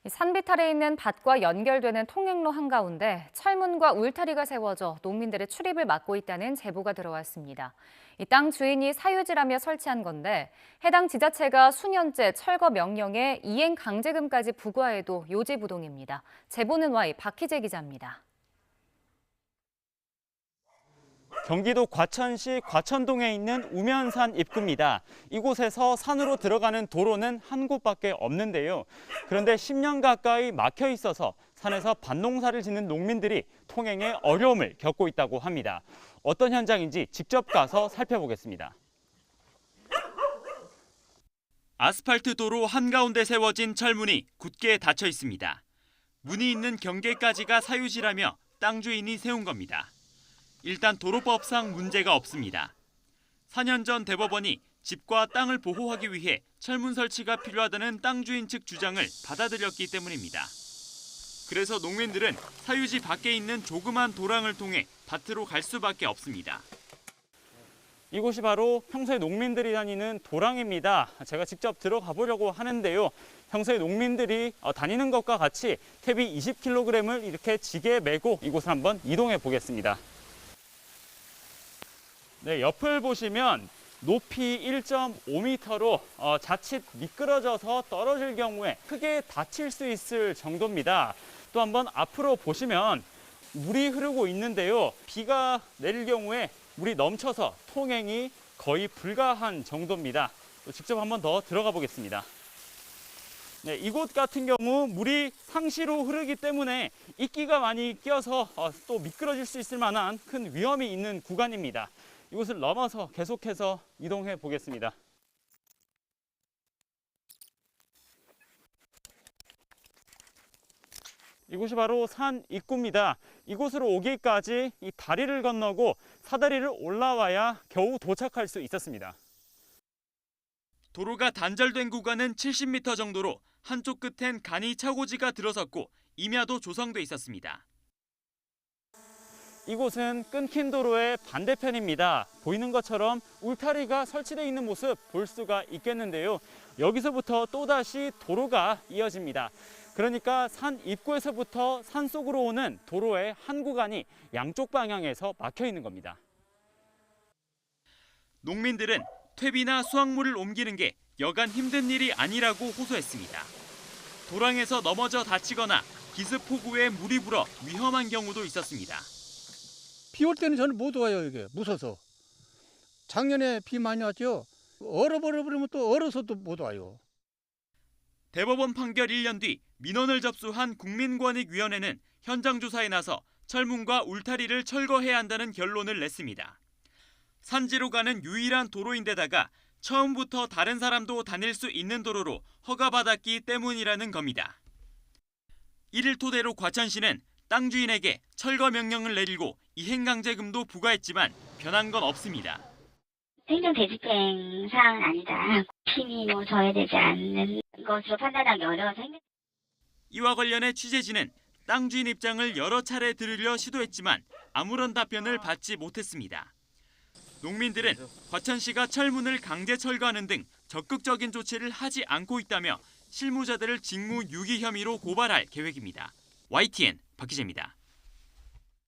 산비탈에 있는 밭과 연결되는 통행로 한가운데 철문과 울타리가 세워져 농민들의 출입을 막고 있다는 제보가 들어왔습니다. 이 땅 주인이 사유지라며 설치한 건데 해당 지자체가 수년째 철거 명령에 이행 강제금까지 부과해도 요지부동입니다. 제보는 Y 박희재 기자입니다. 경기도 과천시 과천동에 있는 우면산 입구입니다. 이곳에서 산으로 들어가는 도로는 한 곳밖에 없는데요. 그런데 10년 가까이 막혀 있어서 산에서 밭농사를 짓는 농민들이 통행에 어려움을 겪고 있다고 합니다. 어떤 현장인지 직접 가서 살펴보겠습니다. 아스팔트 도로 한가운데 세워진 철문이 굳게 닫혀 있습니다. 문이 있는 경계까지가 사유지라며 땅 주인이 세운 겁니다. 일단 도로법상 문제가 없습니다. 4년 전 대법원이 집과 땅을 보호하기 위해 철문 설치가 필요하다는 땅 주인 측 주장을 받아들였기 때문입니다. 그래서 농민들은 사유지 밖에 있는 조그만 도랑을 통해 밭으로 갈 수밖에 없습니다. 이곳이 바로 평소에 농민들이 다니는 도랑입니다. 제가 직접 들어가 보려고 하는데요. 평소에 농민들이 다니는 것과 같이 퇴비 20kg을 이렇게 지게에 메고 이곳을 한번 이동해 보겠습니다. 네, 옆을 보시면 높이 1.5m로 자칫 미끄러져서 떨어질 경우에 크게 다칠 수 있을 정도입니다. 또 한번 앞으로 보시면 물이 흐르고 있는데요. 비가 내릴 경우에 물이 넘쳐서 통행이 거의 불가한 정도입니다. 직접 한번 더 들어가 보겠습니다. 네, 이곳 같은 경우 물이 상시로 흐르기 때문에 이끼가 많이 껴서 또 미끄러질 수 있을 만한 큰 위험이 있는 구간입니다. 이곳을 넘어서 계속해서 이동해 보겠습니다. 이곳이 바로 산 입구입니다. 이곳으로 오기까지 이 다리를 건너고 사다리를 올라와야 겨우 도착할 수 있었습니다. 도로가 단절된 구간은 70m 정도로 한쪽 끝엔 간이 차고지가 들어섰고 임야도 조성돼 있었습니다. 이곳은 끊긴 도로의 반대편입니다. 보이는 것처럼 울타리가 설치되어 있는 모습 볼 수가 있겠는데요. 여기서부터 또다시 도로가 이어집니다. 그러니까 산 입구에서부터 산 속으로 오는 도로의 한 구간이 양쪽 방향에서 막혀 있는 겁니다. 농민들은 퇴비나 수확물을 옮기는 게 여간 힘든 일이 아니라고 호소했습니다. 도랑에서 넘어져 다치거나 기습폭우에 물이 불어 위험한 경우도 있었습니다. 비 올 때는 저는 못 와요, 이게 무서워서. 작년에 비 많이 왔죠. 얼어버리면 또 얼어서도 못 와요. 대법원 판결 1년 뒤 민원을 접수한 국민권익위원회는 현장 조사에 나서 철문과 울타리를 철거해야 한다는 결론을 냈습니다. 산지로 가는 유일한 도로인데다가 처음부터 다른 사람도 다닐 수 있는 도로로 허가받았기 때문이라는 겁니다. 이를 토대로 과천시는 땅 주인에게 철거 명령을 내리고 이행강제금도 부과했지만 변한 건 없습니다. 행정대집행 사항은 아니다. 힘이 져야 되지 않는 것으로 판단하기 어려워서 이와 관련해 취재진은 땅 주인 입장을 여러 차례 들으려 시도했지만 아무런 답변을 받지 못했습니다. 농민들은 과천시가 철문을 강제 철거하는 등 적극적인 조치를 하지 않고 있다며 실무자들을 직무 유기 혐의로 고발할 계획입니다. YTN 박희재입니다.